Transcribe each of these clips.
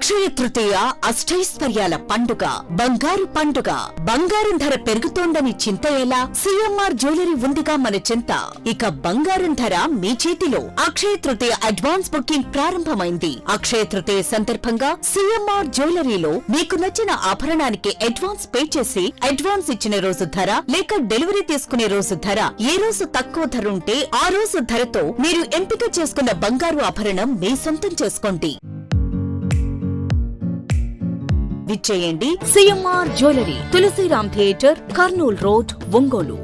అక్షయ తృతీయ అష్టైశ్వర్యాల పండుగ, బంగారు పండుగ. బంగారం ధర పెరుగుతోందని చింత ఎలా? సిఎంఆర్ జ్యువెలరీ ఉందిగా మన చింత. ఇక బంగారం ధర మీ చేతిలో. అక్షయ తృతీయ అడ్వాన్స్ బుకింగ్ ప్రారంభమైంది. అక్షయ తృతీయ సందర్భంగా సిఎంఆర్ జ్యువెలరీలో మీకు నచ్చిన ఆభరణానికి అడ్వాన్స్ పే చేసి అడ్వాన్స్ ఇచ్చిన రోజు ధర లేక డెలివరీ తీసుకునే రోజు ధర, ఏ రోజు తక్కువ ధర ఉంటే ఆ రోజు ధరతో మీరు ఎంపిక చేసుకున్న బంగారు ఆభరణం మీ సొంతం చేసుకోండి. విచ్చేయండి CMR jewellery, Tulasiram theatre, Kurnool road, Ongole.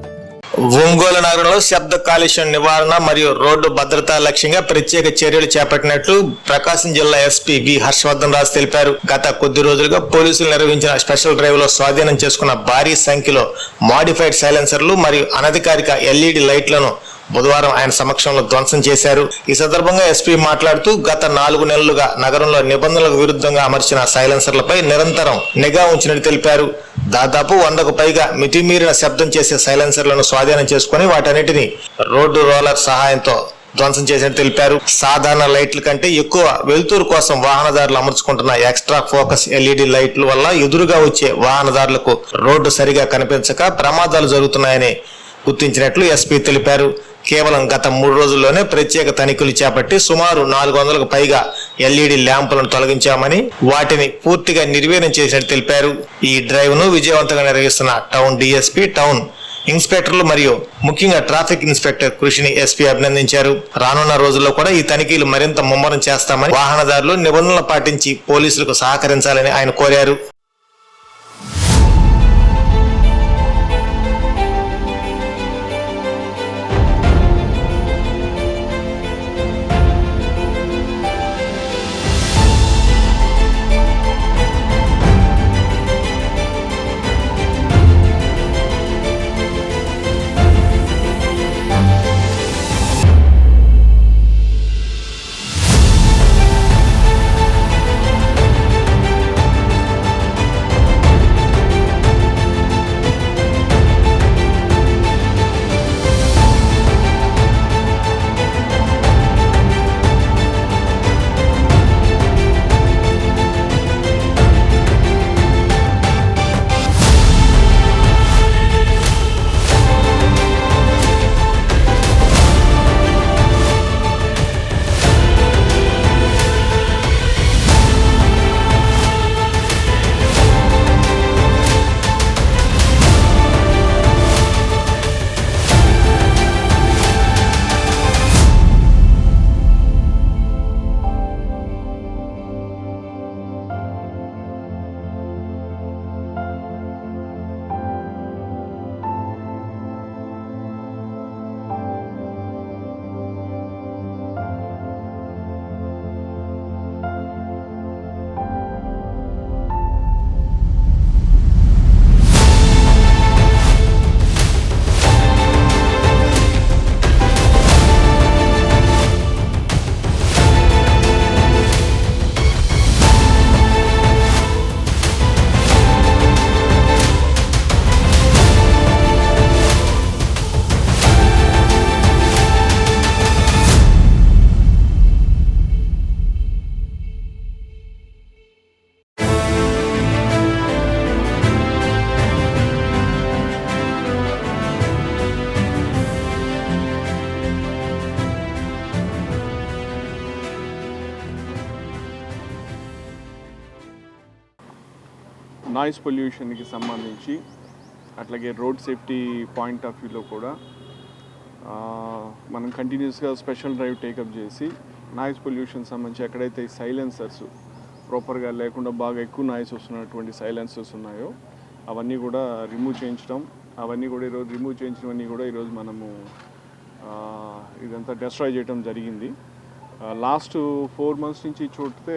Ongole నగరంలో శబ్ద కాలుష్యం నివారణ మరియు రోడ్డు భద్రతా లక్ష్యంగా ప్రత్యేక చర్యలు చేపట్టినట్లు ప్రకాశం జిల్లా ఎస్పీ వి హర్షవర్ధన్ రాజు తెలిపారు. గత కొద్ది రోజులుగా పోలీసులు నిర్వహించిన స్పెషల్ డ్రైవ్ లో స్వాధీనం చేసుకున్న భారీ సంఖ్యలో మాడిఫైడ్ సైలెన్సర్లు మరియు అనధికారిక ఎల్ఈడి లైట్లను బుధవారం ఆయన సమక్షంలో ధ్వంసం చేశారు. ఈ సందర్భంగా ఎస్పీ మాట్లాడుతూ గత 4 నెలలుగా నగరంలో నిబంధనలకు విరుద్ధంగా అమర్చిన సైలెన్సర్లపై నిరంతరం నిఘా ఉంచినట్టు తెలిపారు. దాదాపు 100కు పైగా మితిమీరిన శబ్దం చేసే సైలెన్సర్లను స్వాధీనం చేసుకుని వాటన్నిటిని రోడ్డు రోలర్ సహాయంతో ధ్వంసం చేసినట్టు తెలిపారు. సాధారణ లైట్ల కంటే ఎక్కువ వెలుతురు కోసం వాహనదారులు అమర్చుకుంటున్న ఎక్స్ట్రా ఫోకస్ ఎల్ఈడి లైట్ల వల్ల ఎదురుగా వచ్చే వాహనదారులకు రోడ్డు సరిగా కనిపించక ప్రమాదాలు జరుగుతున్నాయని గుర్తించినట్లు ఎస్పీ తెలిపారు. కేవలం గత 3 రోజుల్లోనే ప్రత్యేక తనిఖీలు చేపట్టి సుమారు 400కు పైగా ఎల్ఈడి ల్యాంపులను తొలగించామని, వాటిని పూర్తిగా నిర్వీర్యం చేసినట్టు తెలిపారు. ఈ డ్రైవ్ ను విజయవంతంగా నిర్వహిస్తున్న టౌన్ డిఎస్పీ, టౌన్ ఇన్స్పెక్టర్లు మరియు ముఖ్యంగా ట్రాఫిక్ ఇన్స్పెక్టర్ కృషిని ఎస్పీ అభినందించారు. రానున్న రోజుల్లో కూడా ఈ తనిఖీలు మరింత ముమ్మరం చేస్తామని, వాహనదారులు నిబంధనలు పాటించి పోలీసులకు సహకరించాలని ఆయన కోరారు. నాయిస్ పొల్యూషన్కి సంబంధించి అట్లాగే రోడ్ సేఫ్టీ పాయింట్ ఆఫ్ వ్యూలో కూడా మనం కంటిన్యూస్గా స్పెషల్ డ్రైవ్ టేకప్ చేసి నాయిస్ పొల్యూషన్ సంబంధించి ఎక్కడైతే సైలెన్సర్స్ ప్రాపర్గా లేకుండా బాగా ఎక్కువ నాయిస్ వస్తున్నటువంటి సైలెన్సర్స్ ఉన్నాయో అవన్నీ కూడా రిమూవ్ చేయించడం, ఈరోజు మనము ఇదంతా డెస్ట్రాయ్ చేయడం జరిగింది. లాస్ట్ 4 months నుంచి చూస్తే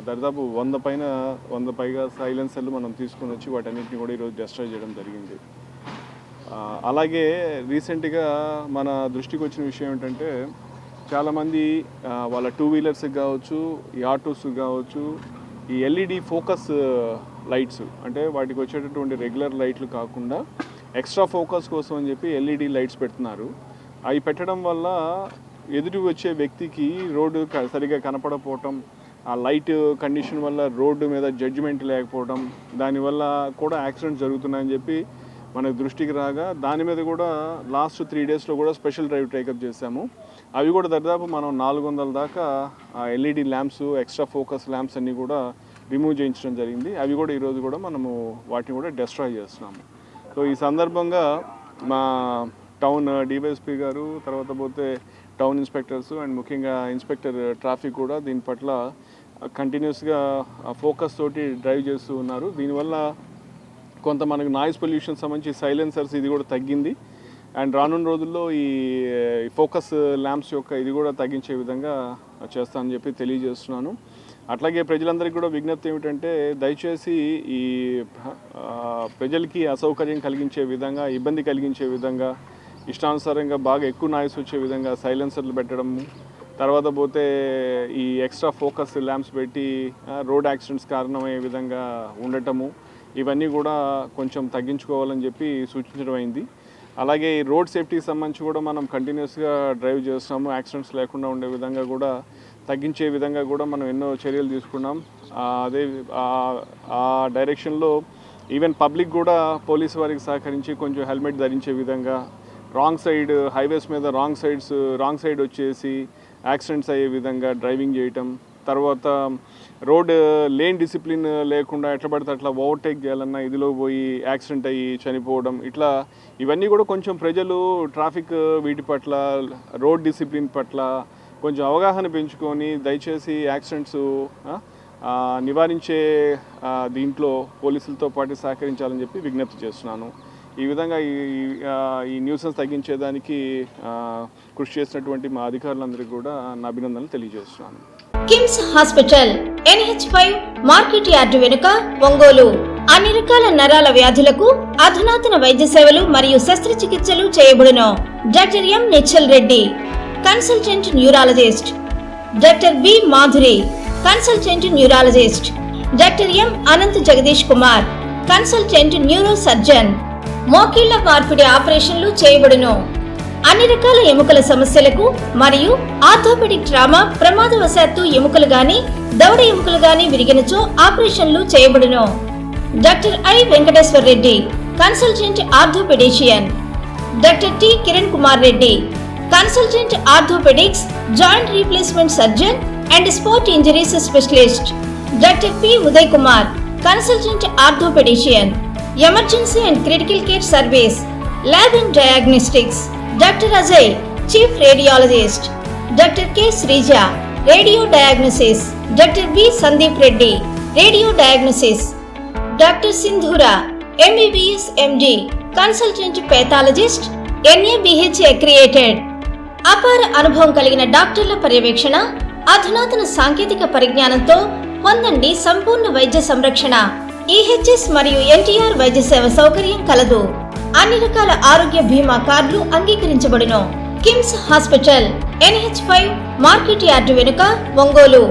దాదాపు 100 పైగా సైలెన్సర్లు మనం తీసుకొని వచ్చి వాటన్నిటిని కూడా ఈరోజు డెస్ట్రాయ్ చేయడం జరిగింది. అలాగే రీసెంట్గా మన దృష్టికి వచ్చిన విషయం ఏంటంటే చాలామంది వాళ్ళ 2 వీలర్స్కి కావచ్చు, ఈ ఆటోస్కి కావచ్చు, ఈ ఎల్ఈడి ఫోకస్ లైట్స్ అంటే వాటికి వచ్చేటటువంటి రెగ్యులర్ లైట్లు కాకుండా ఎక్స్ట్రా ఫోకస్ కోసం అని చెప్పి ఎల్ఈడి లైట్స్ పెడుతున్నారు. అవి పెట్టడం వల్ల ఎదుటి వచ్చే వ్యక్తికి రోడ్డు సరిగా కనపడపోవటం, ఆ లైట్ కండిషన్ వల్ల రోడ్డు మీద జడ్జిమెంట్ లేకపోవడం, దానివల్ల కూడా యాక్సిడెంట్స్ జరుగుతున్నాయని చెప్పి మనకు దృష్టికి రాగా దాని మీద కూడా లాస్ట్ 3 డేస్లో కూడా స్పెషల్ డ్రైవ్ టేకప్ చేశాము. అవి కూడా దాదాపు మనం 400 దాకా LED lamps, extra focus lamps అన్నీ కూడా రిమూవ్ చేయించడం జరిగింది. అవి కూడా ఈరోజు కూడా మనము వాటిని కూడా డెస్ట్రాయ్ చేస్తున్నాము. సో ఈ సందర్భంగా మా టౌన్ డివైఎస్పీ గారు, తర్వాత పోతే టౌన్ ఇన్స్పెక్టర్స్ అండ్ ముఖ్యంగా ఇన్స్పెక్టర్ ట్రాఫిక్ కూడా దీని పట్ల కంటిన్యూస్గా ఫోకస్ తోటి డ్రైవ్ చేస్తూ ఉన్నారు. దీనివల్ల కొంత మనకు నాయిస్ పొల్యూషన్ సంబంధించి సైలెన్సర్స్ ఇది కూడా తగ్గింది. అండ్ రానున్న రోజుల్లో ఈ ఫోకస్ ల్యాంప్స్ యొక్క ఇది కూడా తగ్గించే విధంగా చేస్తానని చెప్పి తెలియజేస్తున్నాను. అట్లాగే ప్రజలందరికీ కూడా విజ్ఞప్తి ఏమిటంటే దయచేసి ఈ ప్రజలకి అసౌకర్యం కలిగించే విధంగా, ఇబ్బంది కలిగించే విధంగా, ఇష్టానుసారంగా బాగా ఎక్కువ నాయిస్ వచ్చే విధంగా సైలెన్సర్లు పెట్టడము, తర్వాత పోతే ఈ ఎక్స్ట్రా ఫోకస్ ల్యాంప్స్ పెట్టి రోడ్ యాక్సిడెంట్స్ కారణమయ్యే విధంగా ఉండటము, ఇవన్నీ కూడా కొంచెం తగ్గించుకోవాలని చెప్పి సూచించడం అయింది. అలాగే ఈ రోడ్ సేఫ్టీకి సంబంధించి కూడా మనం కంటిన్యూస్గా డ్రైవ్ చేస్తున్నాము. యాక్సిడెంట్స్ లేకుండా ఉండే విధంగా కూడా తగ్గించే విధంగా కూడా మనం ఎన్నో చర్యలు తీసుకున్నాం. అదే ఆ డైరెక్షన్లో ఈవెన్ పబ్లిక్ కూడా పోలీసు వారికి సహకరించి కొంచెం హెల్మెట్ ధరించే విధంగా, రాంగ్ సైడ్ హైవేస్ మీద రాంగ్ సైడ్ వచ్చేసి యాక్సిడెంట్స్ అయ్యే విధంగా డ్రైవింగ్ చేయటం, తర్వాత రోడ్ లేన్ డిసిప్లిన్ లేకుండా ఎట్లా పడితే అట్లా ఓవర్టేక్ చేయాలన్నా ఇదిలో పోయి యాక్సిడెంట్ అయ్యి చనిపోవడం, ఇట్లా ఇవన్నీ కూడా కొంచెం ప్రజలు ట్రాఫిక్ వీటి పట్ల, రోడ్ డిసిప్లిన్ పట్ల కొంచెం అవగాహన పెంచుకొని దయచేసి యాక్సిడెంట్స్ నివారించే దీంట్లో పోలీసులతో పాటు సహకరించాలని చెప్పి విజ్ఞప్తి చేస్తున్నాను. ఈ విధంగా ఈ న్యూసెన్స్ తగ్గించేదానికి కృషి చేసినటువంటి మా అధికారులందరికీ కూడా నా అభినందనలు తెలియజేస్తున్నాను. KIMS hospital NH5 market yard వెనుక, ఒంగోలు. అన్ని రకాల నరాల వ్యాధులకు అధునాతన వైద్య సేవలు మరియు శస్త్రచికిత్సలు చేయబడును. Doctor M Nichal Reddy, consultant neurologist. Doctor B Madhuri, consultant neurologist. Doctor M Anant Jagadish Kumar, consultant neuro surgeon. మోకాళ్ల మార్పిడి ఆపరేషన్లు చేయబడును. అన్ని రకాల ఎముకల సమస్యలకు మరియు ఆర్థోపెడిక్ ట్రామా, ప్రమాదవశాత్తు ఎముకలు గాని దవడ ఎముకలు గాని విరిగినచో ఆపరేషన్లు చేయబడును. Doctor I Venkateshwar Reddy, consultant orthopaedician. Doctor T Kiran Kumar Reddy, consultant orthopaedics, joint replacement surgeon and sport injuries specialist. Doctor P Uday Kumar, consultant orthopaedician. Emergency and critical care service, lab and diagnostics. Doctor Ajay, chief radiologist. Doctor K Sreeja, radio diagnosis. Doctor B Sandeep Reddy, radio diagnosis. Doctor Sindhura, MBBS MD, consultant pathologist, NABH accredited. అపార అనుభవం కలిగిన డాక్టర్ల పర్యవేక్షణ, అధునాతన సాంకేతిక పరిజ్ఞానంతో పొందండి సంపూర్ణ వైద్య సంరక్షణ. EHS మరియు NTR వైద్య సేవ సౌకర్యం కలదు. అన్ని రకాల ఆరోగ్య బీమా కార్డులు అంగీకరించబడును. KIMS hospital NH5 market yard వెనుక, ఒంగోలు.